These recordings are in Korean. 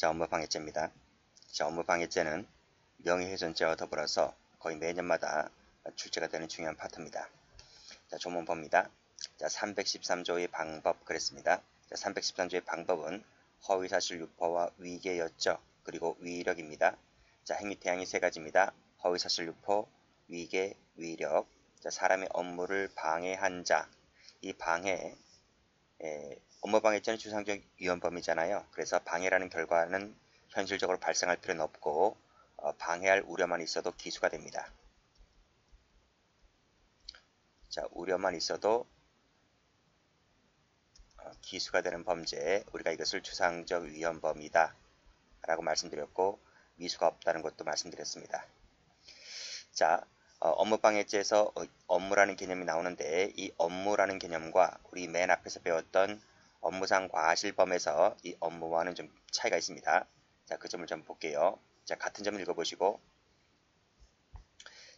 자, 업무방해죄입니다. 자, 업무방해죄는 명예훼손죄와 더불어서 거의 매년마다 출제가 되는 중요한 파트입니다. 자, 조문 봅니다. 자, 313조의 방법 그랬습니다. 자, 313조의 방법은 허위사실 유포와 위계였죠. 그리고 위력입니다. 자, 행위태양이 세 가지입니다. 허위사실 유포, 위계, 위력. 자, 사람의 업무를 방해한 자. 이 방해, 업무방해죄는 추상적 위헌범이잖아요. 그래서 방해라는 결과는 현실적으로 발생할 필요는 없고 방해할 우려만 있어도 기수가 됩니다. 자, 우려만 있어도 기수가 되는 범죄, 우리가 이것을 추상적 위헌범이다 라고 말씀드렸고 미수가 없다는 것도 말씀드렸습니다. 자, 업무방해죄에서 업무라는 개념이 나오는데 이 업무라는 개념과 우리 맨 앞에서 배웠던 업무상 과실범에서 이 업무와는 좀 차이가 있습니다. 자, 그 점을 좀 볼게요. 자, 같은 점을 읽어보시고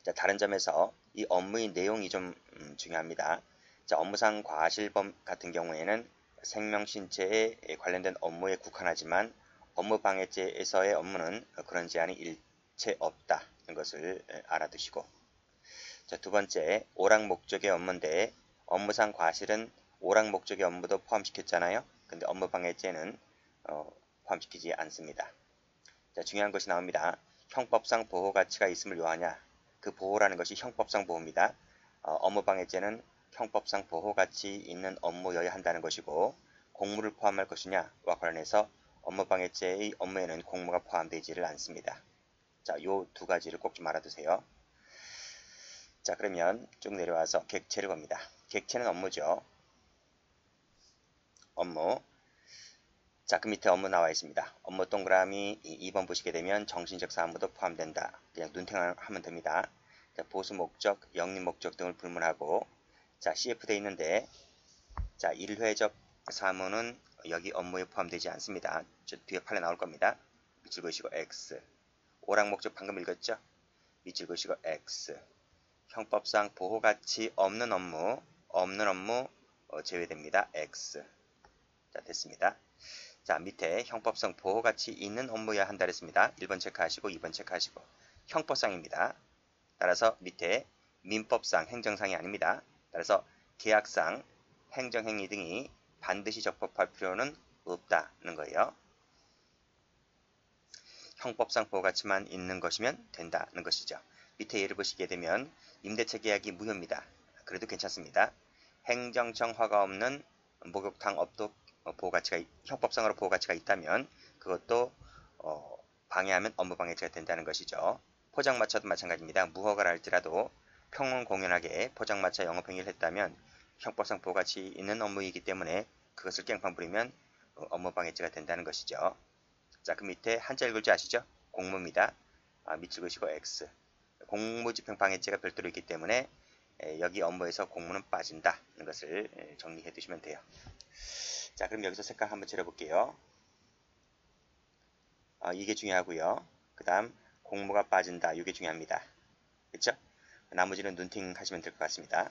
자, 다른 점에서 이 업무의 내용이 좀 중요합니다. 자, 업무상 과실범 같은 경우에는 생명, 신체에 관련된 업무에 국한하지만 업무방해죄에서의 업무는 그런 제한이 일체 없다는 것을 알아두시고 자, 두 번째, 오락 목적의 업무인데 업무상 과실은 오락 목적의 업무도 포함시켰잖아요. 근데 업무방해죄는 포함시키지 않습니다. 자, 중요한 것이 나옵니다. 형법상 보호 가치가 있음을 요하냐? 그 보호라는 것이 형법상 보호입니다. 업무방해죄는 형법상 보호 가치 있는 업무여야 한다는 것이고 공무를 포함할 것이냐와 관련해서 업무방해죄의 업무에는 공무가 포함되지를 않습니다. 자, 요 두 가지를 꼭 좀 알아두세요. 자, 그러면 쭉 내려와서 객체를 봅니다. 객체는 업무죠. 업무. 자, 그 밑에 업무 나와 있습니다. 업무 동그라미 2번 보시게 되면 정신적 사무도 포함된다. 그냥 눈탱하면 됩니다. 자, 보수 목적, 영리 목적 등을 불문하고 자, CF 돼 있는데 자, 일회적 사무는 여기 업무에 포함되지 않습니다. 저 뒤에 판에 나올 겁니다. 밑줄 그으시고 X. 오락 목적 방금 읽었죠? 밑줄 그으시고 X. 형법상 보호가치 없는 업무 제외됩니다. X. 자, 됐습니다. 자, 밑에 형법상 보호가치 있는 업무여야 한다 그랬습니다. 1번 체크하시고 2번 체크하시고 형법상입니다. 따라서 밑에 민법상 행정상이 아닙니다. 따라서 계약상 행정행위 등이 반드시 적법할 필요는 없다는 거예요. 형법상 보호가치만 있는 것이면 된다는 것이죠. 밑에 예를 보시게 되면 임대차 계약이 무효입니다. 그래도 괜찮습니다. 행정청 허가 없는 목욕탕 업도 보호가치가 형법상으로 보호가치가 있다면 그것도 방해하면 업무방해죄가 된다는 것이죠. 포장마차도 마찬가지입니다. 무허가를 할지라도 평온공연하게 포장마차 영업행위를 했다면 형법상 보호가치 있는 업무이기 때문에 그것을 깽판 부리면 업무방해죄가 된다는 것이죠. 자, 그 밑에 한자 읽을 줄 아시죠? 공무입니다. 밑줄 그으시고 X. 공무집행방해죄가 별도로 있기 때문에 여기 업무에서 공무는 빠진다는 것을 정리해 두시면 돼요. 자, 그럼 여기서 색깔 한번 칠해볼게요. 이게 중요하고요. 그 다음 공무가 빠진다. 이게 중요합니다. 그렇죠? 나머지는 눈팅 하시면 될 것 같습니다.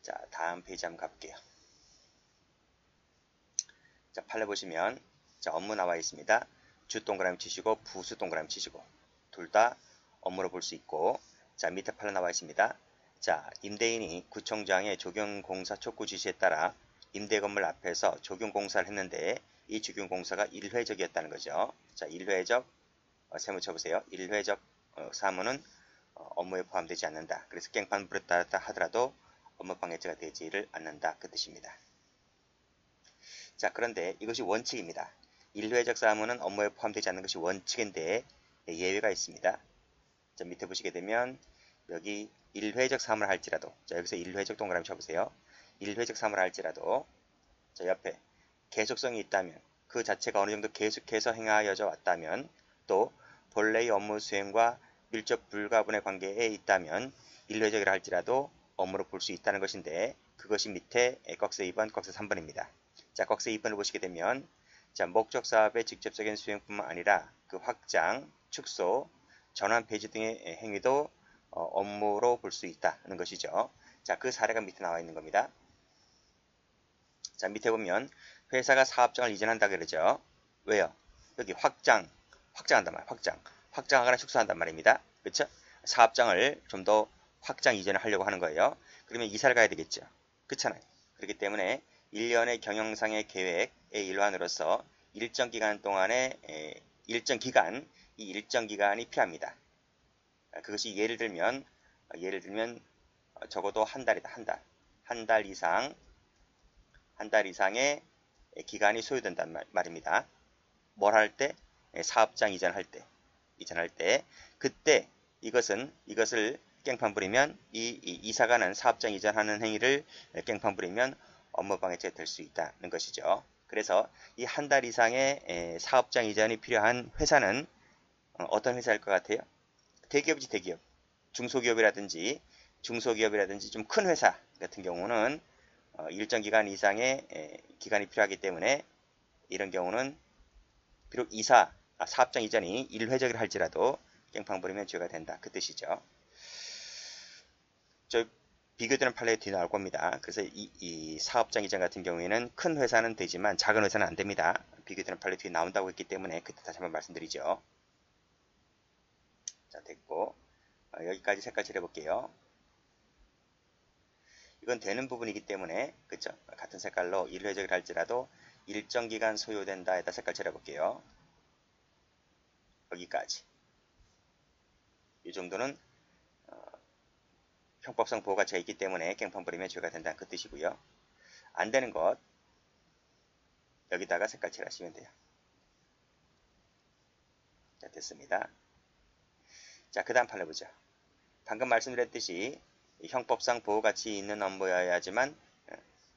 자, 다음 페이지 한번 가볼게요. 자, 판례 보시면 자, 업무 나와 있습니다. 주 동그라미 치시고 부수 동그라미 치시고 둘 다 업무로 볼 수 있고 자, 밑에 판례 나와 있습니다. 자, 임대인이 구청장의 조경공사 촉구 지시에 따라 임대 건물 앞에서 조경공사를 했는데 이 조경공사가 일회적이었다는 거죠. 자, 일회적 세무 쳐보세요. 일회적 사무는 업무에 포함되지 않는다. 그래서 깽판 부렸다 하더라도 업무방해죄가 되지를 않는다. 그 뜻입니다. 자, 그런데 이것이 원칙입니다. 일회적 사무는 업무에 포함되지 않는 것이 원칙인데 예외가 있습니다. 자, 밑에 보시게 되면 여기 일회적 사무를 할지라도 자, 여기서 일회적 동그라미 쳐보세요. 일회적 사무를 할지라도 자, 옆에 계속성이 있다면 그 자체가 어느 정도 계속해서 행하여져 왔다면 또 본래의 업무 수행과 밀접 불가분의 관계에 있다면 일회적이라 할지라도 업무로 볼 수 있다는 것인데 그것이 밑에 꺽쇠 2번, 꺽쇠 3번입니다. 자, 꺽쇠 2번을 보시게 되면 자, 목적 사업의 직접적인 수행뿐만 아니라 그 확장, 축소, 전환 폐지 등의 행위도 업무로 볼 수 있다는 것이죠. 자, 그 사례가 밑에 나와 있는 겁니다. 자, 밑에 보면 회사가 사업장을 이전한다 그러죠. 왜요? 여기 확장한단 말이에요. 확장하거나 축소한단 말입니다. 그렇죠? 사업장을 좀 더 확장 이전을 하려고 하는 거예요. 그러면 이사를 가야 되겠죠. 그렇잖아요. 그렇기 때문에 1년의 경영상의 계획의 일환으로서 일정 기간 동안에 이 일정 기간이 필요합니다. 그것이 예를 들면 적어도 한 달이다. 한 달 이상의 기간이 소요된단 말입니다. 뭘 할 때? 사업장 이전할 때 그때 이것을 깽판 부리면 이사가는 사업장 이전하는 행위를 깽판 부리면 업무방해죄가 될 수 있다는 것이죠. 그래서 이 한 달 이상의 사업장 이전이 필요한 회사는 어떤 회사일 것 같아요? 대기업이지, 대기업. 중소기업이라든지 좀 큰 회사 같은 경우는 일정 기간 이상의 기간이 필요하기 때문에 이런 경우는 비록 사업장 이전이 일회적이라 할지라도 깽판 부리면 죄가 된다. 그 뜻이죠. 저 비교되는 판례에 뒤에 나올 겁니다. 그래서 이 사업장 이전 같은 경우에는 큰 회사는 되지만 작은 회사는 안 됩니다. 비교되는 판례 뒤에 나온다고 했기 때문에 그때 다시 한번 말씀드리죠. 자, 됐고 여기까지 색깔 칠해 볼게요. 이건 되는 부분이기 때문에 그쵸? 같은 색깔로 일회적이라 할지라도 일정 기간 소요된다 에다 색깔 칠해 볼게요. 여기까지. 이 정도는 형법상 보호가치가 있기 때문에 깽판 부리면 죄가 된다는 그 뜻이고요. 안 되는 것 여기다가 색깔 칠하시면 돼요. 자, 됐습니다. 자, 그 다음 판례 보죠. 방금 말씀드렸듯이 형법상 보호가치 있는 업무여야지만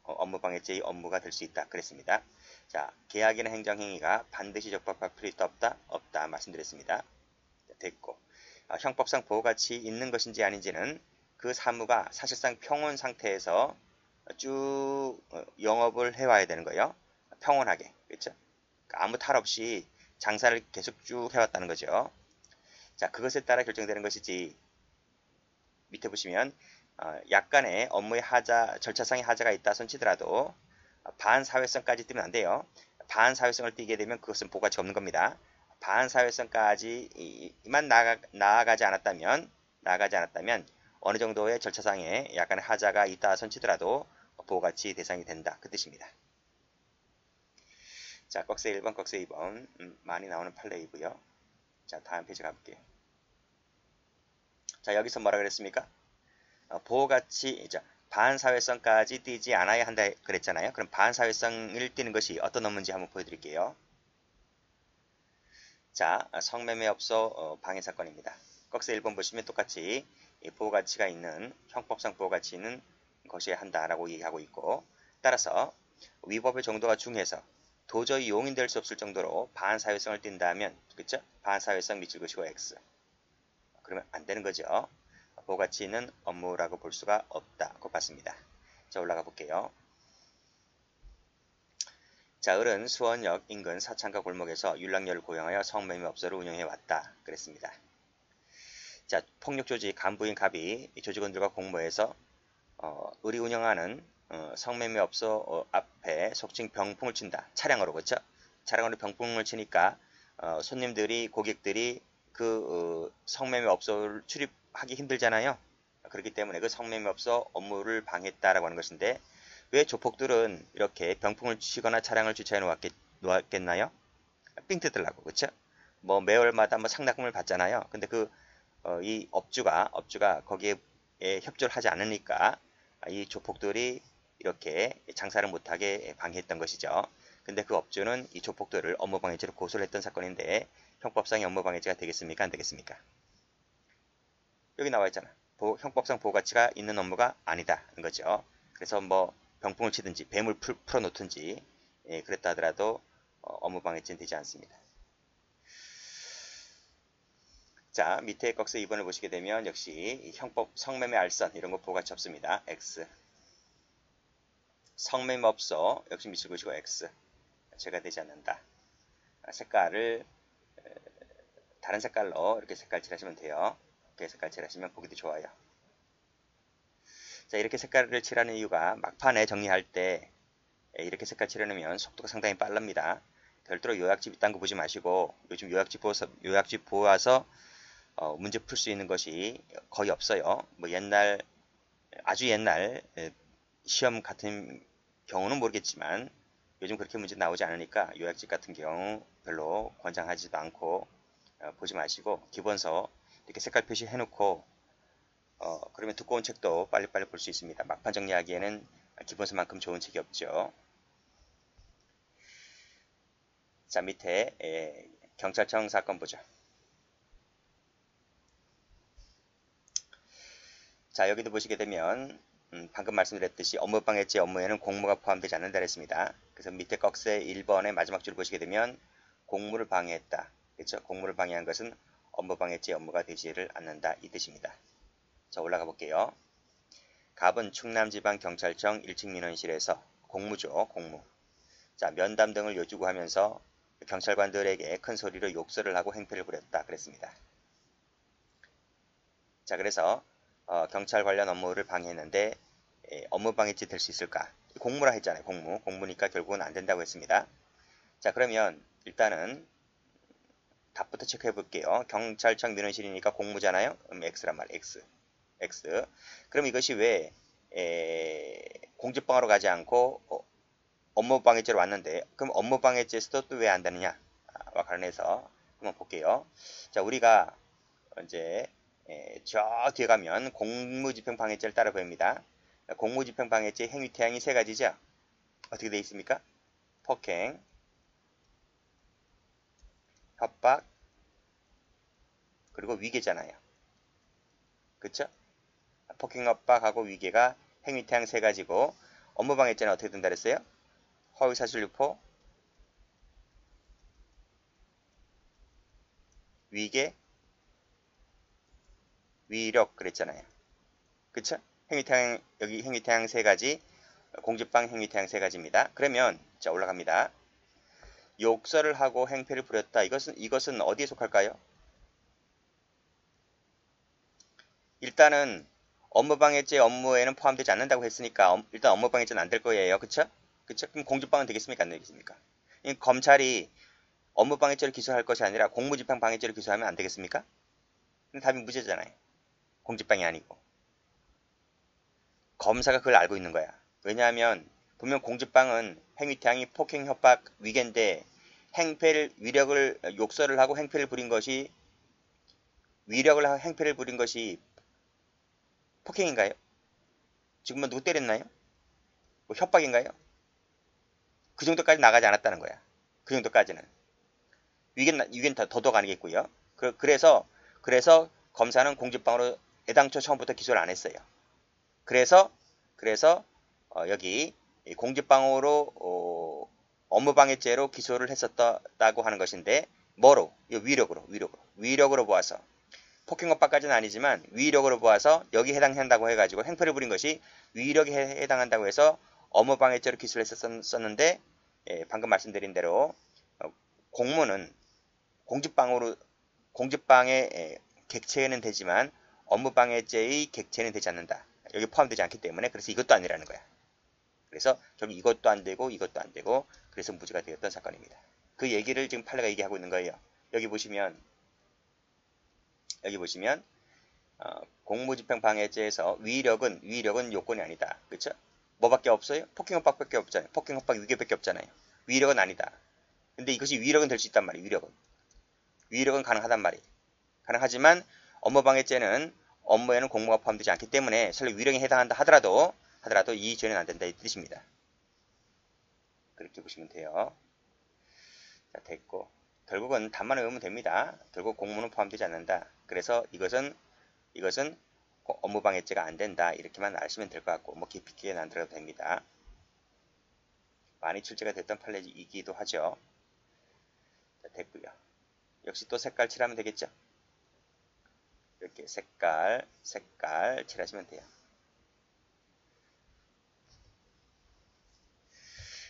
업무방해죄의 업무가 될 수 있다. 그랬습니다. 자, 계약이나 행정행위가 반드시 적법할 필요도 없다 말씀드렸습니다. 됐고, 형법상 보호가치 있는 것인지 아닌지는 그 사무가 사실상 평온 상태에서 쭉 영업을 해와야 되는 거예요. 평온하게, 그렇죠? 아무 탈 없이 장사를 계속 쭉 해왔다는 거죠. 자, 그것에 따라 결정되는 것이지. 밑에 보시면 약간의 업무의 절차상의 하자가 있다 손치더라도 반사회성까지 뛰면 안 돼요. 반사회성을 뛰게 되면 그것은 보호가치가 없는 겁니다. 반사회성까지만 나아가지 않았다면 어느 정도의 절차상에 약간의 하자가 있다 손치더라도 보호가치 대상이 된다. 그 뜻입니다. 자, 꺽쇠 1번, 꺽쇠 2번 많이 나오는 판례이고요. 자, 다음 페이지 가볼게요. 자, 여기서 뭐라 그랬습니까? 보호가치, 반사회성까지 뛰지 않아야 한다 그랬잖아요. 그럼 반사회성을 뛰는 것이 어떤 업무인지 한번 보여드릴게요. 자, 성매매업소 방해 사건입니다. 꺽쇠 1번 보시면 똑같이 보호가치가 있는, 형법상 보호가치 있는 것이어야 한다라고 얘기하고 있고, 따라서 위법의 정도가 중해서 도저히 용인될 수 없을 정도로 반사회성을 띈다면, 그쵸? 반사회성 미칠 것이고 X. 그러면 안 되는 거죠. 보호가치 있는 업무라고 볼 수가 없다고 봤습니다. 자, 올라가 볼게요. 자, 을은 수원역 인근 사창가 골목에서 윤락녀를 고용하여 성매매업소를 운영해 왔다. 그랬습니다. 자, 폭력조직 간부인 갑이 조직원들과 공모해서 을이 운영하는 성매매업소 앞에 속칭 병풍을 친다. 차량으로, 그렇죠? 차량으로 병풍을 치니까 고객들이 그 성매매업소를 출입하기 힘들잖아요. 그렇기 때문에 그 성매매업소 업무를 방해했다라고 하는 것인데, 왜 조폭들은 이렇게 병풍을 치거나 차량을 주차해 놓았겠나요? 삥 뜯으려고, 그렇죠? 뭐 매월마다 뭐 상납금을 받잖아요. 근데 이 업주가 거기에 협조를 하지 않으니까 이 조폭들이 이렇게 장사를 못하게 방해했던 것이죠. 근데 그 업주는 이 조폭들을 업무방해죄로 고소를 했던 사건인데, 형법상의 업무방해죄가 되겠습니까? 안 되겠습니까? 여기 나와 있잖아. 형법상 보호가치가 있는 업무가 아니다는 거죠. 그래서 뭐 병풍을 치든지 뱀을 풀어놓든지 그랬다 하더라도 업무방해죄는 되지 않습니다. 자, 밑에 꺽쇠 2번을 보시게 되면 역시 형법 성매매 알선 이런 거 보호가치 없습니다. X. 성매매업소 역시 미칠 것이고 X. 죄가 되지 않는다. 색깔을 다른 색깔로 이렇게 색깔 칠하시면 돼요. 이렇게 색깔 칠하시면 보기도 좋아요. 자, 이렇게 색깔을 칠하는 이유가 막판에 정리할 때 이렇게 색깔 칠해놓으면 속도가 상당히 빠릅니다. 별도로 요약집 있다는 거 보지 마시고 요즘 요약집 보아서 문제 풀 수 있는 것이 거의 없어요. 뭐 아주 옛날 시험 같은 경우는 모르겠지만 요즘 그렇게 문제 나오지 않으니까 요약집 같은 경우 별로 권장하지도 않고 보지 마시고 기본서 이렇게 색깔 표시 해놓고 그러면 두꺼운 책도 빨리빨리 볼 수 있습니다. 막판 정리하기에는 기본서만큼 좋은 책이 없죠. 자, 밑에 경찰청 사건 보죠. 자, 여기도 보시게 되면 방금 말씀드렸듯이 업무방해죄 업무에는 공무가 포함되지 않는다 했습니다. 그래서 밑에 꺽쇠 1번의 마지막 줄을 보시게 되면 공무를 방해했다. 그렇죠? 공무를 방해한 것은 업무방해죄 업무가 되지를 않는다 이 뜻입니다. 자, 올라가 볼게요. 갑은 충남지방경찰청 1층 민원실에서 공무죠. 공무. 자, 면담 등을 요구하면서 경찰관들에게 큰 소리로 욕설을 하고 행패를 부렸다 그랬습니다. 자, 그래서 경찰 관련 업무를 방해했는데 업무방해죄 될 수 있을까? 공무라 했잖아요. 공무니까 결국은 안 된다고 했습니다. 자, 그러면 일단은 답부터 체크해 볼게요. 경찰청 민원실이니까 공무잖아요. X란 말, X. 그럼 이것이 왜 공직방해로 가지 않고 업무방해죄로 왔는데 그럼 업무방해죄에서도 또 왜 안 되느냐와 관련해서 한번 볼게요. 자, 우리가 이제 저 뒤에 가면 공무집행방해죄를 따라 보입니다. 공무집행방해죄 행위태양이 세 가지죠. 어떻게 되어 있습니까? 폭행, 협박, 그리고 위계잖아요. 그쵸? 폭행, 협박하고 위계가 행위태양 세 가지고 업무방해죄는 어떻게 된다 그랬어요? 허위사실 유포, 위계, 위력 그랬잖아요. 그쵸? 여기 행위태양 세 가지, 공직방 행위태양 세 가지입니다. 그러면 자, 올라갑니다. 욕설을 하고 행패를 부렸다. 이것은 어디에 속할까요? 일단은 업무방해죄 업무에는 포함되지 않는다고 했으니까 일단 업무방해죄는 안 될 거예요. 그쵸? 그럼 공직방은 되겠습니까? 안 되겠습니까? 검찰이 업무방해죄를 기소할 것이 아니라 공무집행방해죄를 기소하면 안 되겠습니까? 답이 무죄잖아요. 공직방이 아니고. 검사가 그걸 알고 있는 거야. 왜냐하면 분명 공직방은 행위태양이 폭행, 협박, 위계인데 욕설을 하고 행패를 부린 것이 행패를 부린 것이 폭행인가요? 지금 뭐 누구 때렸나요? 뭐 협박인가요? 그 정도까지 나가지 않았다는 거야. 그 정도까지는. 위계는 더더욱 아니겠고요. 그래서 검사는 공직방으로 애당초 처음부터 기소를 안 했어요. 그래서 여기 공직방어로 업무방해죄로 기소를 했었다고 하는 것인데 뭐로? 위력으로 보아서 폭행 협박까지는 아니지만 위력으로 보아서 여기 해당한다고 해가지고 행패를 부린 것이 위력에 해당한다고 해서 업무방해죄로 기소를 했었는데 방금 말씀드린 대로 공무는 공직방의 객체는 되지만 업무방해죄의 객체는 되지 않는다. 여기 포함되지 않기 때문에 그래서 이것도 아니라는 거야. 그래서 결국 이것도 안 되고 그래서 무죄가 되었던 사건입니다. 그 얘기를 지금 판례가 얘기하고 있는 거예요. 여기 보시면 공무집행방해죄에서 위력은 요건이 아니다. 그렇죠? 뭐밖에 없어요? 폭행 협박밖에 없잖아요. 폭행 협박 위계밖에 없잖아요. 위력은 아니다. 근데 이것이 위력은 될 수 있단 말이에요. 위력은 가능하단 말이에요. 가능하지만 업무방해죄는 업무에는 공무가 포함되지 않기 때문에 설령 위력에 해당한다 하더라도 이 죄는 안 된다 이 뜻입니다. 그렇게 보시면 돼요. 자, 됐고 결국은 답만 외우면 됩니다. 결국 공무는 포함되지 않는다. 그래서 이것은 업무방해죄가 안 된다 이렇게만 아시면 될 것 같고 뭐 깊이 있게 안 들어도 됩니다. 많이 출제가 됐던 판례이기도 하죠. 자, 됐고요. 역시 또 색깔 칠하면 되겠죠. 이렇게 색깔 칠하시면 돼요.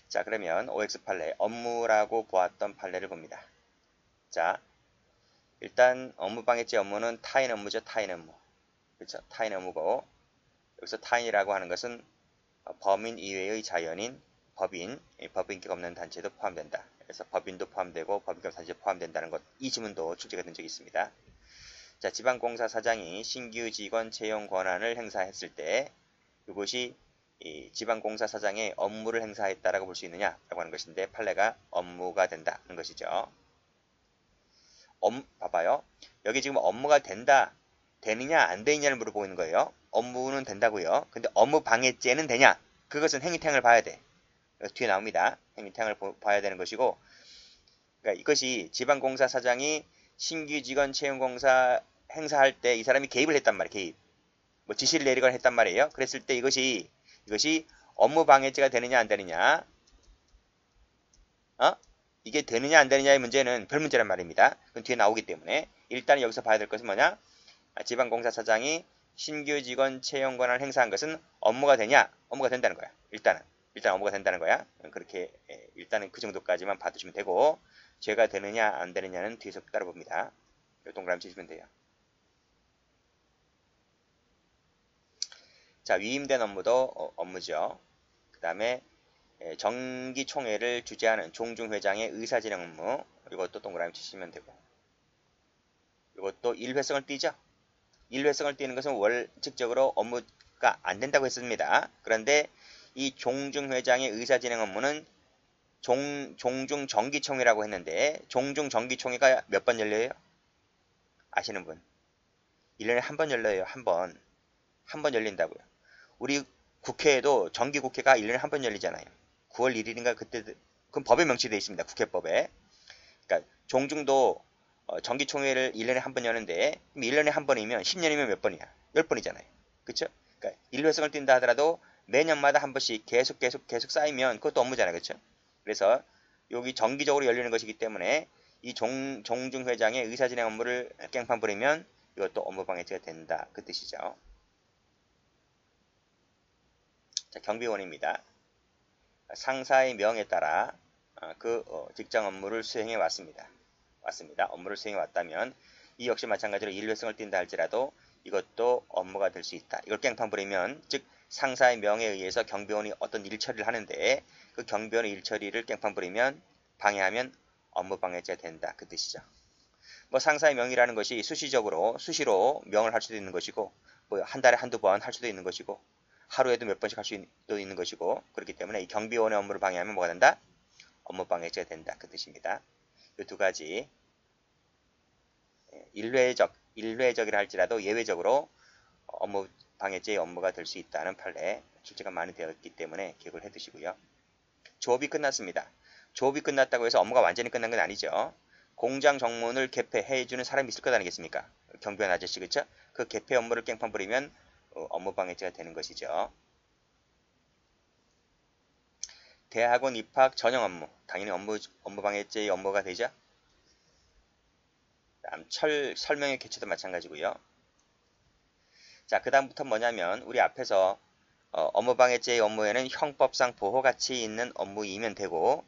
자, 그러면 OX 판례 업무라고 보았던 판례를 봅니다. 자, 일단 업무방해죄 업무는 타인 업무죠. 타인 업무. 그렇죠? 타인 업무고 여기서 타인이라고 하는 것은 범인 이외의 자연인 법인, 법인격 없는 단체도 포함된다. 그래서 법인도 포함되고 법인격 단체 포함된다는 것, 이 지문도 출제가 된 적이 있습니다. 자, 지방공사 사장이 신규 직원 채용 권한을 행사했을 때 이것이 이 지방공사 사장의 업무를 행사했다라고 볼 수 있느냐라고 하는 것인데 판례가 업무가 된다는 것이죠. 봐봐요. 여기 지금 업무가 된다, 되느냐 안 되느냐를 물어보고 있는 거예요. 업무는 된다고요. 근데 업무 방해죄는 되냐? 그것은 행위태양을 봐야 돼. 뒤에 나옵니다. 행위태양을 봐야 되는 것이고, 그러니까 이것이 지방공사 사장이 신규 직원 채용공사 행사할 때 이 사람이 개입을 했단 말이에요. 개입. 뭐 지시를 내리거나 했단 말이에요. 그랬을 때 이것이 업무 방해죄가 되느냐 안 되느냐? 이게 되느냐 안 되느냐의 문제는 별 문제란 말입니다. 그건 뒤에 나오기 때문에 일단 여기서 봐야 될 것은 뭐냐? 지방공사 사장이 신규 직원 채용 권한을 행사한 것은 업무가 되냐? 업무가 된다는 거야. 일단 업무가 된다는 거야. 그렇게 일단은 그 정도까지만 봐두시면 되고, 죄가 되느냐 안 되느냐는 뒤에서 따라 봅니다. 동그라미 치시면 돼요. 자, 위임된 업무도 업무죠. 그 다음에 정기총회를 주재하는 종중회장의 의사진행 업무, 이것도 동그라미 치시면 되고, 이것도 일회성을 띠죠. 일회성을 띠는 것은 원칙적으로 업무가 안 된다고 했습니다. 그런데 이 종중회장의 의사진행 업무는 종중정기총회라고 했는데, 종중정기총회가 몇 번 열려요? 아시는 분? 1년에 한 번 열려요. 한 번 열린다고요. 우리 국회에도 정기국회가 1년에 한 번 열리잖아요. 9월 1일인가 그때, 그건 법에 명시되어 있습니다. 국회법에. 그러니까 종중도 정기총회를 1년에 한 번 여는데, 1년에 한 번이면 10년이면 몇 번이야? 10번이잖아요. 그쵸? 그러니까 일회성을 띈다 하더라도 매년마다 한 번씩 계속 쌓이면 그것도 업무잖아요. 그쵸? 그래서 여기 정기적으로 열리는 것이기 때문에 이 종중회장의 의사진행 업무를 깽판 부리면 이것도 업무방해죄가 된다. 그 뜻이죠. 자, 경비원입니다. 상사의 명에 따라 직장 업무를 수행해 왔습니다. 업무를 수행해 왔다면 이 역시 마찬가지로 일회성을 띈다 할지라도 이것도 업무가 될 수 있다. 이걸 깽판 부리면, 즉 상사의 명에 의해서 경비원이 어떤 일처리를 하는데 그 경비원의 일처리를 깽판 부리면, 방해하면 업무방해죄가 된다. 그 뜻이죠. 뭐 상사의 명이라는 것이 수시로 명을 할 수도 있는 것이고, 뭐 한 달에 한두 번 할 수도 있는 것이고, 하루에도 몇 번씩 할 수도 있는 것이고, 그렇기 때문에 이 경비원의 업무를 방해하면 뭐가 된다? 업무방해죄가 된다. 그 뜻입니다. 이 두 가지, 일회적이라 할지라도 예외적으로 업무방해죄의 업무가 될 수 있다는 판례, 출제가 많이 되었기 때문에 기억을 해두시고요. 조업이 끝났습니다. 조업이 끝났다고 해서 업무가 완전히 끝난 건 아니죠. 공장 정문을 개폐해주는 사람이 있을 것 아니겠습니까? 경비원 아저씨, 그쵸? 그 개폐 업무를 깽판 부리면 업무방해죄가 되는 것이죠. 대학원 입학 전형 업무, 당연히 업무방해죄의 업무가 되죠. 다음 설명의 개최도 마찬가지고요. 자, 그 다음부터 뭐냐면 우리 앞에서 업무방해죄의 업무에는 형법상 보호가치 있는 업무이면 되고,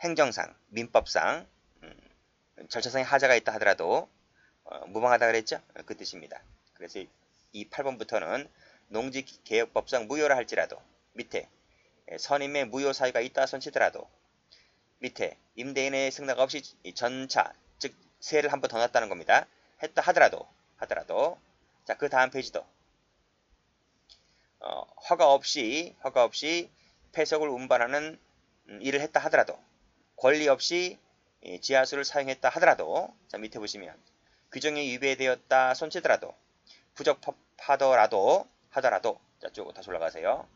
행정상, 민법상 절차상의 하자가 있다 하더라도 무방하다 그랬죠? 그 뜻입니다. 그래서 이 8번부터는 농지개혁법상 무효라 할지라도, 밑에 선임의 무효 사유가 있다 손치더라도, 밑에 임대인의 승낙 없이 전차, 즉 세를 한 번 더 놨다는 겁니다. 했다 하더라도 자, 그 다음 페이지도 허가 없이 폐석을 운반하는 일을 했다 하더라도, 권리 없이 지하수를 사용했다 하더라도, 자, 밑에 보시면 규정에 위배되었다 손치더라도, 부적합하더라도 자, 쭉 다시 올라가세요.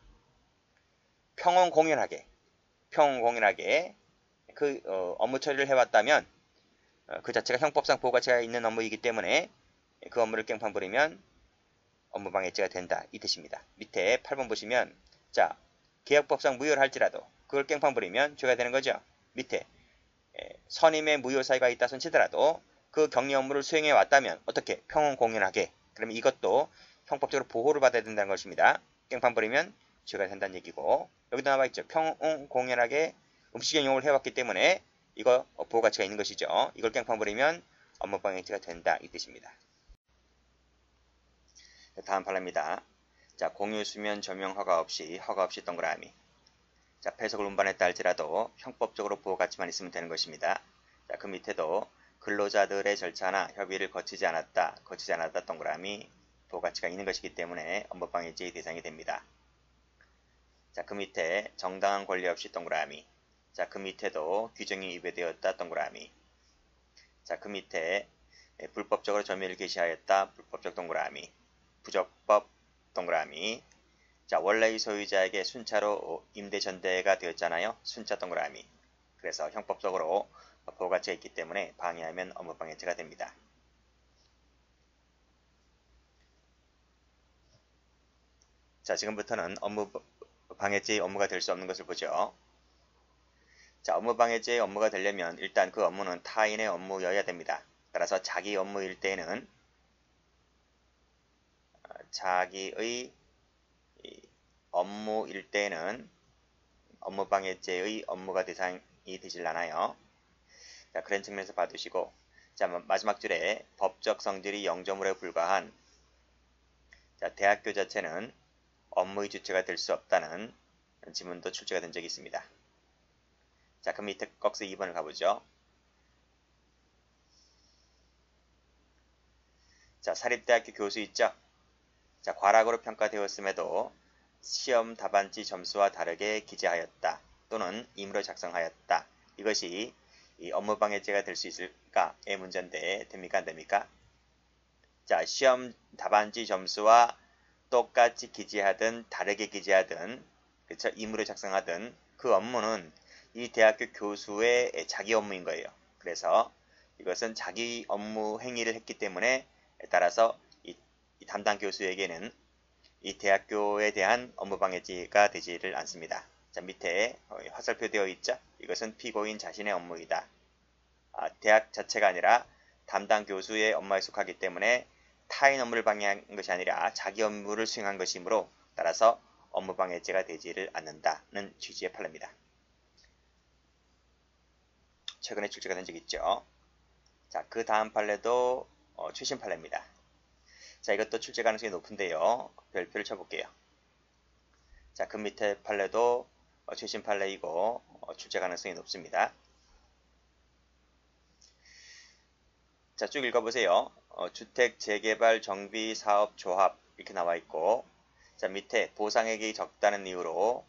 평온공연하게 그 업무 처리를 해왔다면 그 자체가 형법상 보호가치가 있는 업무이기 때문에 그 업무를 깽판 부리면 업무방해죄가 된다. 이 뜻입니다. 밑에 8번 보시면, 자, 개혁법상 무효를 할지라도 그걸 깽판 부리면 죄가 되는 거죠. 밑에 선임의 무효 사유가 있다 손치더라도 그 격리 업무를 수행해 왔다면 어떻게? 평온공연하게. 그러면 이것도 형법적으로 보호를 받아야 된다는 것입니다. 깽판 부리면 죄가 된다는 얘기고, 여기도 나와 있죠. 평온공연하게 음식영용을 해왔기 때문에 이거 보호가치가 있는 것이죠. 이걸 깽판 부리면 업무방해죄가 된다. 이 뜻입니다. 다음 판례입니다. 자, 공유수면 조명 허가 없이 동그라미. 자, 폐석을 운반했다 할지라도 형법적으로 보호가치만 있으면 되는 것입니다. 자, 그 밑에도 근로자들의 절차나 협의를 거치지 않았다 동그라미 보호가치가 있는 것이기 때문에 업무방해죄의 대상이 됩니다. 자, 그 밑에 정당한 권리 없이 동그라미. 자, 그 밑에도 규정이 위배되었다 동그라미. 자, 그 밑에 불법적으로 점유를 개시하였다 불법적 동그라미. 부적법 동그라미. 자, 원래의 소유자에게 순차로 임대 전대가 되었잖아요. 순차 동그라미. 그래서 형법적으로 보호가치가 있기 때문에 방해하면 업무방해죄가 됩니다. 자, 지금부터는 업무방해죄의 업무가 될 수 없는 것을 보죠. 자, 업무방해죄의 업무가 되려면 일단 그 업무는 타인의 업무여야 됩니다. 따라서 자기 업무일 때는 자기의 업무일 때는 업무방해죄의 업무가 대상이 되질 않아요. 자, 그런 측면에서 봐두시고, 자, 마지막 줄에 법적 성질이 0점으로 불과한, 자, 대학교 자체는 업무의 주체가 될 수 없다는 지문도 출제가 된 적이 있습니다. 자, 그럼 밑에 꺽스 2번을 가보죠. 자, 사립대학교 교수 있죠? 자, 과락으로 평가되었음에도 시험 답안지 점수와 다르게 기재하였다 또는 임의로 작성하였다. 이것이 이 업무방해죄가 될 수 있을까의 문제인데 됩니까? 안 됩니까? 자, 시험 답안지 점수와 똑같이 기재하든 다르게 기재하든 그쵸? 임의로 작성하든 그 업무는 이 대학교 교수의 자기 업무인 거예요. 그래서 이것은 자기 업무 행위를 했기 때문에 따라서 이 담당 교수에게는 이 대학교에 대한 업무방해죄가 되지를 않습니다. 자, 밑에 화살표 되어 있죠? 이것은 피고인 자신의 업무이다. 대학 자체가 아니라 담당 교수의 업무에 속하기 때문에 타인 업무를 방해한 것이 아니라 자기 업무를 수행한 것이므로 따라서 업무방해죄가 되지를 않는다는 취지의 판례입니다. 최근에 출제가 된 적이 있죠. 자, 그 다음 판례도 최신 판례입니다. 자, 이것도 출제 가능성이 높은데요. 별표를 쳐볼게요. 자, 그 밑에 판례도 최신 판례이고 출제 가능성이 높습니다. 자, 쭉 읽어보세요. 주택 재개발 정비 사업 조합 이렇게 나와 있고, 자, 밑에 보상액이 적다는 이유로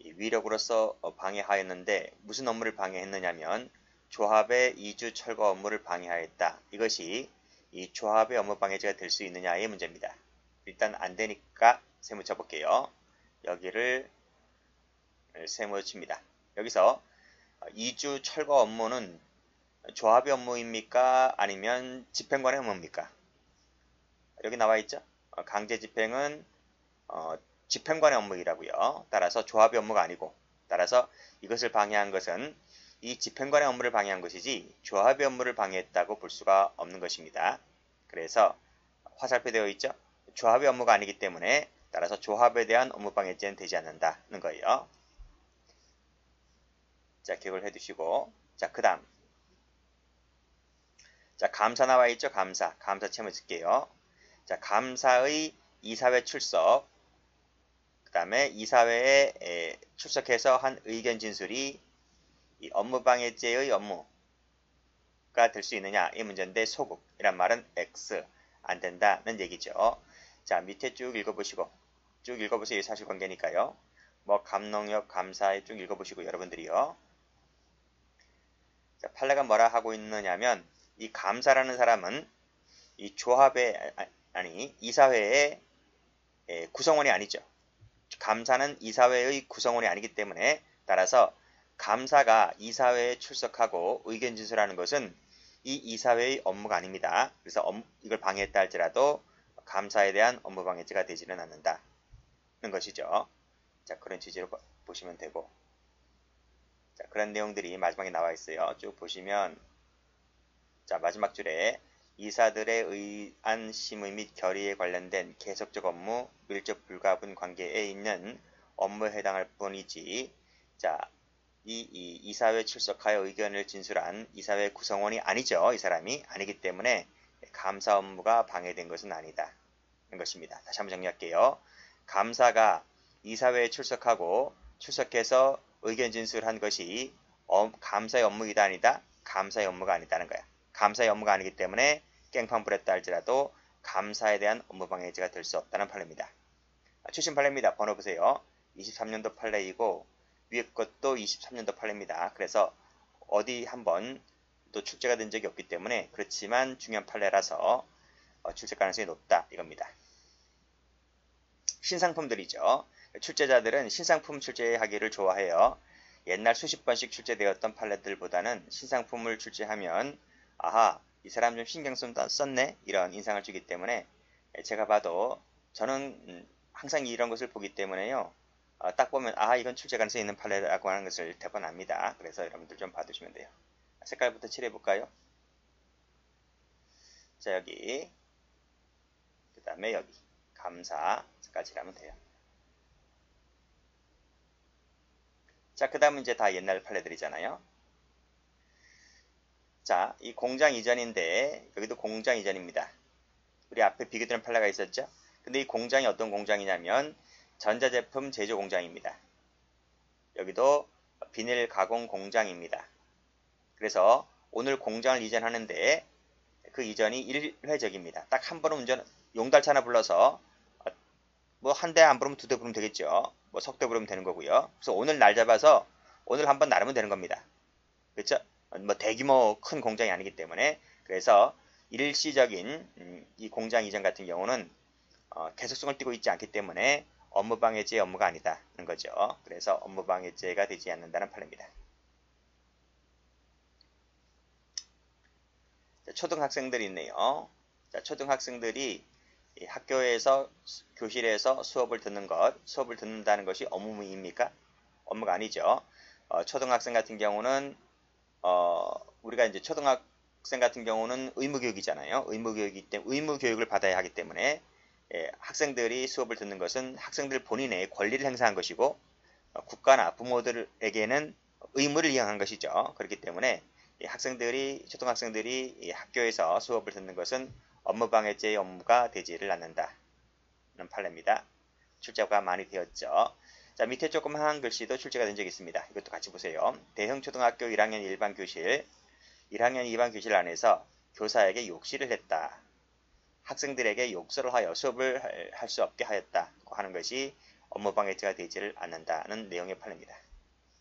위력으로서 방해하였는데 무슨 업무를 방해했느냐면 조합의 이주 철거 업무를 방해하였다. 이것이 이 조합의 업무방해죄가 될 수 있느냐의 문제입니다. 일단 안 되니까 세모 쳐볼게요. 여기를 세모 칩니다. 여기서 이주 철거 업무는 조합의 업무입니까? 아니면 집행관의 업무입니까? 여기 나와 있죠? 강제 집행은 집행관의 업무이라고요. 따라서 조합의 업무가 아니고, 따라서 이것을 방해한 것은 이 집행관의 업무를 방해한 것이지 조합의 업무를 방해했다고 볼 수가 없는 것입니다. 그래서 화살표 되어 있죠? 조합의 업무가 아니기 때문에 따라서 조합에 대한 업무방해죄는 되지 않는다는 거예요. 자, 기억을 해두시고, 자, 그 다음. 자, 감사 나와 있죠? 감사 채무 쓸게요. 자, 감사의 이사회 출석, 그 다음에 이사회에 출석해서 한 의견 진술이 이 업무방해죄의 업무가 될 수 있느냐 이 문제인데 소극이란 말은 X 안 된다는 얘기죠. 자, 밑에 쭉 읽어보시고 쭉 읽어보세요. 사실관계니까요. 뭐 감농역 감사에 쭉 읽어보시고 여러분들이요. 자, 판례가 뭐라 하고 있느냐면 이 감사라는 사람은 이 조합의 이사회의 구성원이 아니죠. 감사는 이사회의 구성원이 아니기 때문에 따라서 감사가 이사회에 출석하고 의견 진술하는 것은 이 이사회의 업무가 아닙니다. 그래서 이걸 방해했다 할지라도 감사에 대한 업무방해죄가 되지는 않는다는 것이죠. 자, 그런 취지로 보시면 되고, 자, 그런 내용들이 마지막에 나와 있어요. 쭉 보시면, 자, 마지막 줄에 이사들의 의안 심의 및 결의에 관련된 계속적 업무, 밀접 불가분 관계에 있는 업무에 해당할 뿐이지, 자, 이 이사회 출석하여 의견을 진술한 이사회 구성원이 아니죠. 이 사람이 아니기 때문에 감사 업무가 방해된 것은 아니다. 는 것입니다. 다시 한번 정리할게요. 감사가 이사회에 출석하고 출석해서 의견 진술한 것이 감사의 업무이다 아니다? 감사의 업무가 아니다는 거야. 감사의 업무가 아니기 때문에 깽판 부렸다 할지라도 감사에 대한 업무방해죄가 될 수 없다는 판례입니다. 최신 판례입니다. 번호 보세요. 23년도 판례이고 위에 것도 23년도 판례입니다. 그래서 어디 한번 또 출제가 된 적이 없기 때문에 그렇지만 중요한 판례라서 출제 가능성이 높다 이겁니다. 신상품들이죠. 출제자들은 신상품 출제하기를 좋아해요. 옛날 수십 번씩 출제되었던 판례들보다는 신상품을 출제하면 아하 이 사람 좀 신경 썼네 이런 인상을 주기 때문에 제가 봐도 저는 항상 이런 것을 보기 때문에요. 딱 보면 아 이건 출제 가능성이 있는 판례라고 하는 것을 대번 압니다. 그래서 여러분들 좀 봐두시면 돼요. 색깔부터 칠해 볼까요? 자 여기 그 다음에 여기 감사 색깔 칠하면 돼요. 자 그 다음은 이제 다 옛날 판례들이잖아요. 자 이 공장 이전인데 여기도 공장 이전입니다. 우리 앞에 비교되는 판례가 있었죠. 근데 이 공장이 어떤 공장이냐면 전자제품 제조 공장입니다. 여기도 비닐 가공 공장입니다. 그래서 오늘 공장을 이전하는데 그 이전이 1회적입니다. 딱 한 번은 용달차 하나 불러서 뭐 한 대 안 부르면 두 대 부르면 되겠죠. 뭐 석 대 부르면 되는 거고요. 그래서 오늘 날 잡아서 오늘 한번 나르면 되는 겁니다. 그렇죠? 뭐 대규모 큰 공장이 아니기 때문에 그래서 일시적인 이 공장 이전 같은 경우는 계속성을 띠고 있지 않기 때문에 업무방해죄의 업무가 아니다는 거죠. 그래서 업무방해죄가 되지 않는다는 판례입니다. 자, 초등학생들이 있네요. 자, 초등학생들이 학교에서 교실에서 수업을 듣는다는 것이 업무입니까? 업무가 아니죠. 초등학생 같은 경우는 우리가 이제 초등학생 같은 경우는 의무교육이잖아요. 의무교육이기 때문에 의무교육을 받아야 하기 때문에 학생들이 수업을 듣는 것은 학생들 본인의 권리를 행사한 것이고 국가나 부모들에게는 의무를 이행한 것이죠. 그렇기 때문에 초등학생들이 학교에서 수업을 듣는 것은 업무방해죄의 업무가 되지를 않는다는 판례입니다. 출제가 많이 되었죠. 자 밑에 조그마한 글씨도 출제가 된 적이 있습니다. 이것도 같이 보세요. 대형초등학교 1학년 일반 교실 1학년 2반 교실 안에서 교사에게 욕실을 했다. 학생들에게 욕설을 하여 수업을 할 수 없게 하였다고 하는 것이 업무방해죄가 되지를 않는다는 내용의 판례입니다.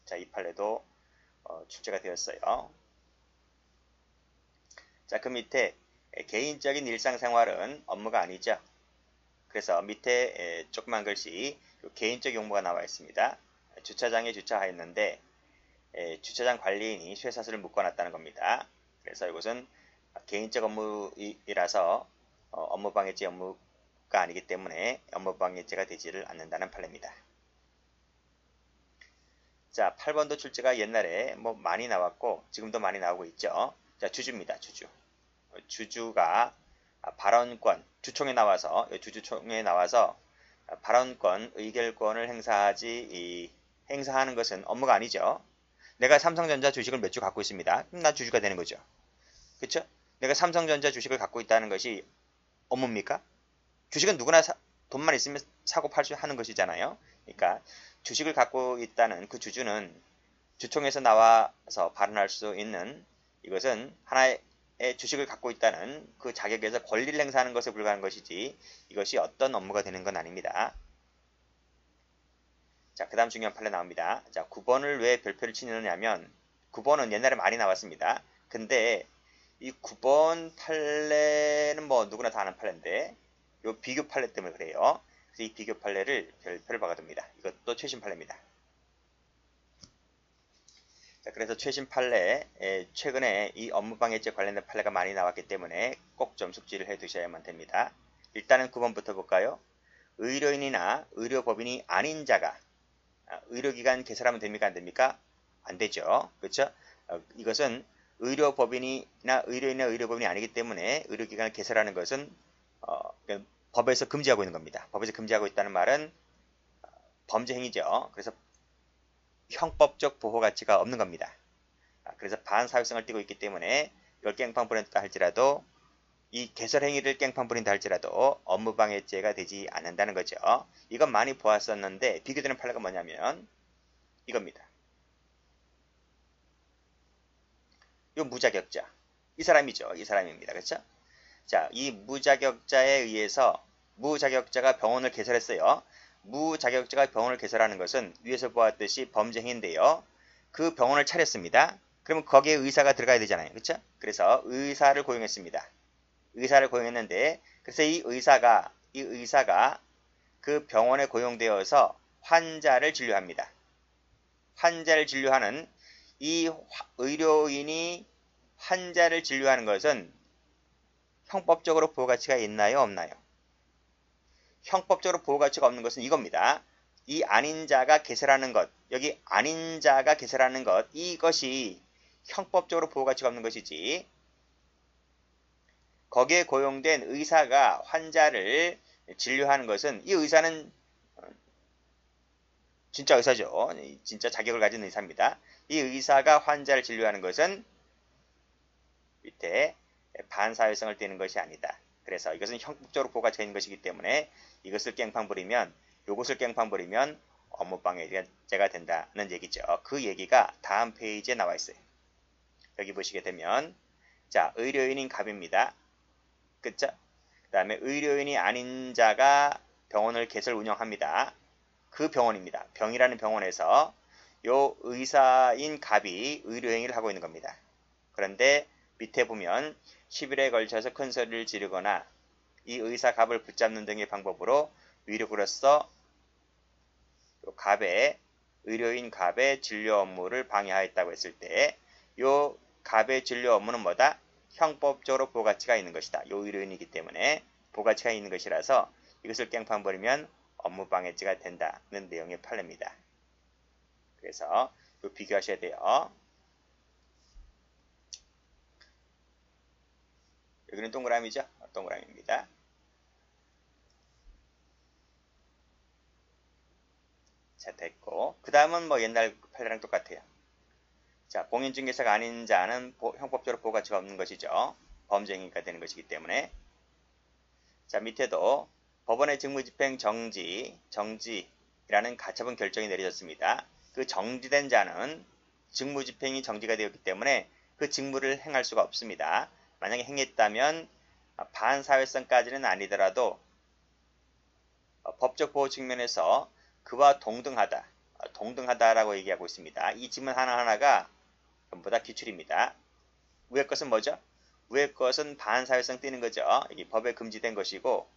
자, 이 판례도 출제가 되었어요. 자, 그 밑에 개인적인 일상생활은 업무가 아니죠. 그래서 밑에 조그만 글씨 개인적 용무가 나와 있습니다. 주차장에 주차하였는데 주차장 관리인이 쇠사슬을 묶어놨다는 겁니다. 그래서 이것은 개인적 업무이라서 업무방해죄 업무가 아니기 때문에 업무방해죄가 되지를 않는다는 판례입니다. 자, 8번도 출제가 옛날에 뭐 많이 나왔고 지금도 많이 나오고 있죠. 자, 주주입니다. 주주가 발언권, 주총에 나와서 발언권, 의결권을 행사하는 것은 업무가 아니죠. 내가 삼성전자 주식을 몇 주 갖고 있습니다. 그럼 난 주주가 되는 거죠. 그렇죠? 내가 삼성전자 주식을 갖고 있다는 것이 업무입니까? 주식은 누구나 돈만 있으면 사고 팔수 하는 것이잖아요. 그러니까 주식을 갖고 있다는 그 주주는 주총에서 나와서 발언할 수 있는 이것은 하나의 주식을 갖고 있다는 그 자격에서 권리를 행사하는 것에 불과한 것이지 이것이 어떤 업무가 되는 건 아닙니다. 자, 그 다음 중요한 판례 나옵니다. 자, 9번을 왜 별표를 치느냐면 9번은 옛날에 많이 나왔습니다. 근데 이 9번 판례는 뭐 누구나 다 아는 판례인데 이 비교 판례 때문에 그래요. 그래서 이 비교 판례를 별표를 박아둡니다. 이것도 최신 판례입니다. 자, 그래서 최신 판례, 최근에 이 업무방해죄 관련된 판례가 많이 나왔기 때문에 꼭 좀 숙지를 해 두셔야만 됩니다. 일단은 9번부터 볼까요? 의료인이나 의료법인이 아닌 자가 의료기관 개설하면 됩니까? 안 됩니까? 안 되죠. 그렇죠? 이것은 의료법인이나 의료인이나 의료법인이 아니기 때문에 의료기관을 개설하는 것은 법에서 금지하고 있는 겁니다. 법에서 금지하고 있다는 말은 범죄 행위죠. 그래서 형법적 보호 가치가 없는 겁니다. 그래서 반사회성을 띠고 있기 때문에 이걸 깽판 부린다 할지라도 이 개설 행위를 깽판 부린다 할지라도 업무방해죄가 되지 않는다는 거죠. 이건 많이 보았었는데 비교되는 판례가 뭐냐면 이겁니다. 요 무자격자. 이 사람이죠. 이 사람입니다. 그렇죠? 자, 이 무자격자에 의해서 무자격자가 병원을 개설했어요. 무자격자가 병원을 개설하는 것은 위에서 보았듯이 범죄 행위인데요. 그 병원을 차렸습니다. 그러면 거기에 의사가 들어가야 되잖아요. 그렇죠? 그래서 의사를 고용했습니다. 의사를 고용했는데 그래서 이 의사가 그 병원에 고용되어서 환자를 진료합니다. 환자를 진료하는 이 의료인이 환자를 진료하는 것은 형법적으로 보호가치가 있나요? 없나요? 형법적으로 보호가치가 없는 것은 이겁니다. 이 아닌자가 개설하는 것, 여기 아닌자가 개설하는 것, 이것이 형법적으로 보호가치가 없는 것이지 거기에 고용된 의사가 환자를 진료하는 것은 이 의사는 진짜 의사죠. 진짜 자격을 가진 의사입니다. 이 의사가 환자를 진료하는 것은 밑에 반사회성을 띠는 것이 아니다. 그래서 이것은 형법적으로 보호가치가 있는 것이기 때문에 이것을 깽판 부리면 이것을 깽판 부리면 업무방해죄가 된다는 얘기죠. 그 얘기가 다음 페이지에 나와 있어요. 여기 보시게 되면 자 의료인인 갑입니다. 그쵸? 그 다음에 의료인이 아닌 자가 병원을 개설 운영합니다. 그 병원입니다. 병이라는 병원에서 요 의사인 갑이 의료행위를 하고 있는 겁니다. 그런데 밑에 보면 10일에 걸쳐서 큰 소리를 지르거나 이 의사 갑을 붙잡는 등의 방법으로 위력으로써 의료인 갑의 진료 업무를 방해하였다고 했을 때 요 갑의 진료 업무는 뭐다? 형법적으로 보호가치가 있는 것이다. 요 의료인이기 때문에 보호가치가 있는 것이라서 이것을 깽판 버리면 업무방해죄가 된다는 내용의 판례입니다. 그래서 요 비교하셔야 돼요. 여기는 동그라미죠? 동그라미입니다. 자, 됐고. 그 다음은 뭐 옛날 판례랑 똑같아요. 자, 공인중개사가 아닌 자는 형법적으로 보호가치가 없는 것이죠. 범죄행위가 되는 것이기 때문에. 자, 밑에도 법원의 직무집행 정지라는 가처분 결정이 내려졌습니다. 그 정지된 자는 직무집행이 정지가 되었기 때문에 그 직무를 행할 수가 없습니다. 만약에 행했다면 반사회성까지는 아니더라도 법적 보호 측면에서 그와 동등하다라고 얘기하고 있습니다. 이 지문 하나하나가 전부 다 기출입니다. 위의 것은 뭐죠? 위의 것은 반사회성 띄는 거죠. 이게 법에 금지된 것이고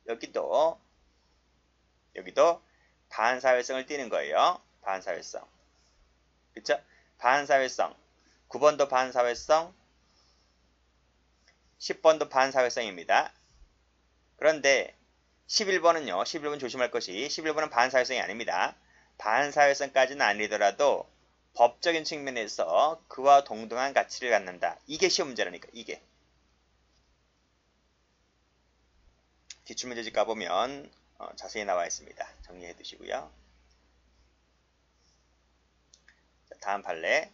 여기도 반사회성을 띄는 거예요. 반사회성. 그쵸? 반사회성. 9번도 반사회성, 10번도 반사회성입니다. 그런데 11번은요. 11번 조심할 것이 11번은 반사회성이 아닙니다. 반사회성까지는 아니더라도 법적인 측면에서 그와 동등한 가치를 갖는다. 이게 시험 문제라니까. 이게. 기출문제집 가보면 자세히 나와 있습니다. 정리해 두시고요. 다음 판례.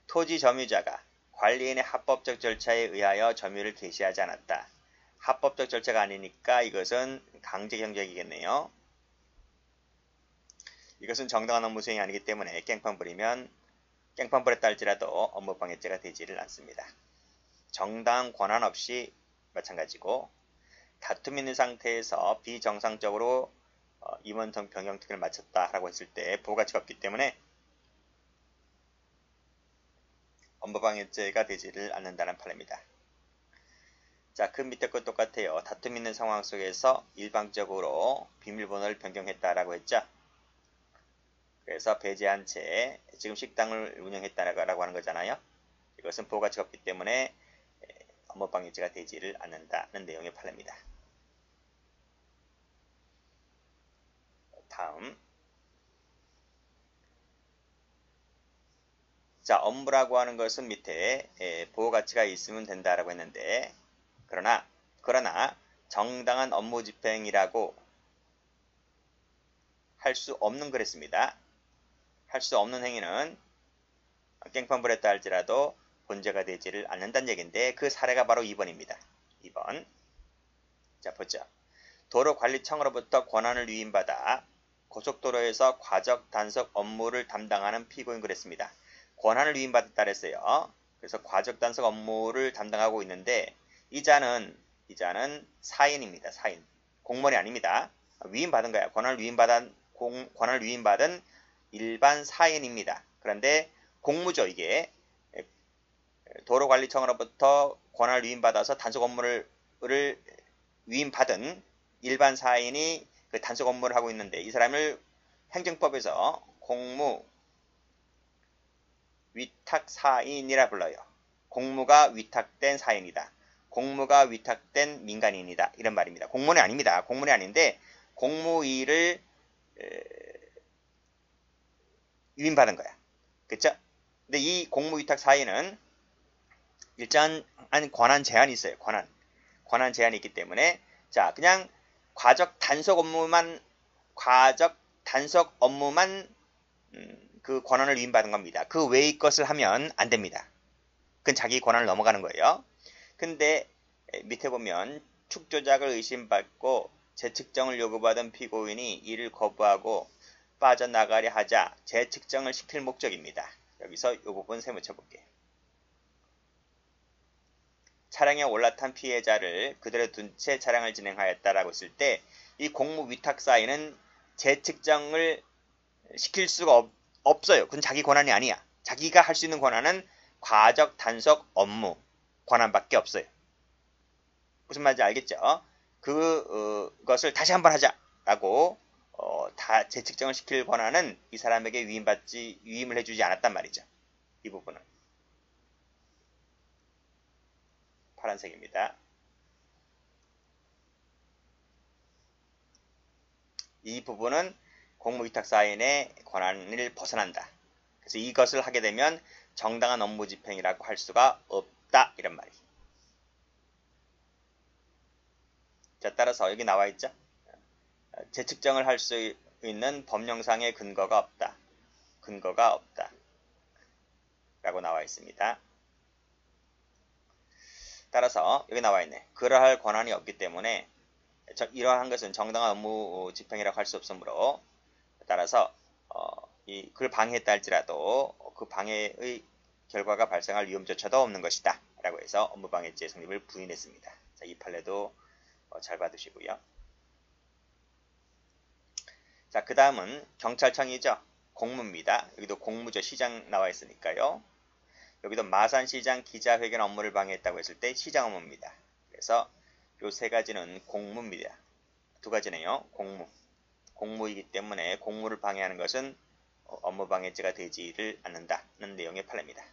토지 점유자가 관리인의 합법적 절차에 의하여 점유를 개시하지 않았다. 합법적 절차가 아니니까 이것은 강제경쟁이겠네요. 이것은 정당한 업무 수행이 아니기 때문에 깽판 부리면 깽판 부렸다 할지라도 업무방해죄가 되지를 않습니다. 정당한 권한 없이 마찬가지고 다툼 있는 상태에서 비정상적으로 임원성 변경특혜를 마쳤다라고 했을 때 보호가치가 없기 때문에 업무방해죄가 되지를 않는다는 판례입니다. 자, 그 밑에 것 똑같아요. 다툼 있는 상황 속에서 일방적으로 비밀번호를 변경했다라고 했죠. 그래서 배제한 채 지금 식당을 운영했다라고 하는 거잖아요. 이것은 보호가치가 없기 때문에 업무방해죄가 되지를 않는다는 내용의 판례입니다. 다음. 자, 업무라고 하는 것은 밑에 보호가치가 있으면 된다라고 했는데 그러나 정당한 업무 집행이라고 할 수 없는 그랬습니다. 할 수 없는 행위는 깽판 부렸다 할지라도 본죄가 되지를 않는다는 얘기인데 그 사례가 바로 2번입니다. 2번. 자, 보죠. 도로관리청으로부터 권한을 위임받아 고속도로에서 과적 단속 업무를 담당하는 피고인 그랬습니다. 권한을 위임받았다 그랬어요. 그래서 과적 단속 업무를 담당하고 있는데 이 자는 사인입니다. 사인. 공무원이 아닙니다. 위임받은 거야. 권한을 위임받은 일반 사인입니다. 그런데 공무죠, 이게. 도로관리청으로부터 권한을 위임받아서 단속 업무를 위임받은 일반 사인이 그 단속 업무를 하고 있는데 이 사람을 행정법에서 공무 위탁 사인이라 불러요. 공무가 위탁된 사인이다. 공무가 위탁된 민간인이다. 이런 말입니다. 공무원이 아닙니다. 공무원이 아닌데 공무위를 위임받은 거야. 그쵸? 근데 이 공무위탁 사인은 일정한 권한 제한이 있어요. 권한 제한이 있기 때문에 자 그냥 과적 단속 업무만 그 권한을 위임받은 겁니다. 그 외의 것을 하면 안 됩니다. 그건 자기 권한을 넘어가는 거예요. 근데 밑에 보면 축조작을 의심받고 재측정을 요구받은 피고인이 이를 거부하고 빠져나가려 하자 재측정을 시킬 목적입니다. 여기서 이 부분 세무쳐 볼게요. 차량에 올라탄 피해자를 그대로 둔 채 차량을 진행하였다라고 했을 때 이 공무 위탁 사인은 재측정을 시킬 수가 없어요. 그건 자기 권한이 아니야. 자기가 할 수 있는 권한은 과적 단속 업무 권한밖에 없어요. 무슨 말인지 알겠죠? 그것을 다시 한번 하자라고 다 재측정을 시킬 권한은 이 사람에게 위임을 해주지 않았단 말이죠. 이 부분은 파란색입니다. 이 부분은 공무위탁 사인의 권한을 벗어난다. 그래서 이것을 하게 되면 정당한 업무 집행이라고 할 수가 없다. 이런 말이. 자, 따라서 여기 나와 있죠. 재측정을 할 수 있는 법령상의 근거가 없다. 근거가 없다. 라고 나와 있습니다. 따라서 여기 나와 있네. 그러할 권한이 없기 때문에 이러한 것은 정당한 업무 집행이라고 할 수 없으므로 따라서 그걸 방해했다 할지라도 그 방해의 결과가 발생할 위험조차도 없는 것이다 라고 해서 업무방해죄 성립을 부인했습니다. 자, 이 판례도 잘 봐두시고요. 자, 그 다음은 경찰청이죠. 공무입니다. 여기도 공무죠. 시장 나와 있으니까요. 여기도 마산시장 기자회견 업무를 방해했다고 했을 때 시장 업무입니다. 그래서 요 세 가지는 공무입니다. 두 가지네요. 공무이기 때문에 공무를 방해하는 것은 업무방해죄가 되지를 않는다는 내용의 판례입니다.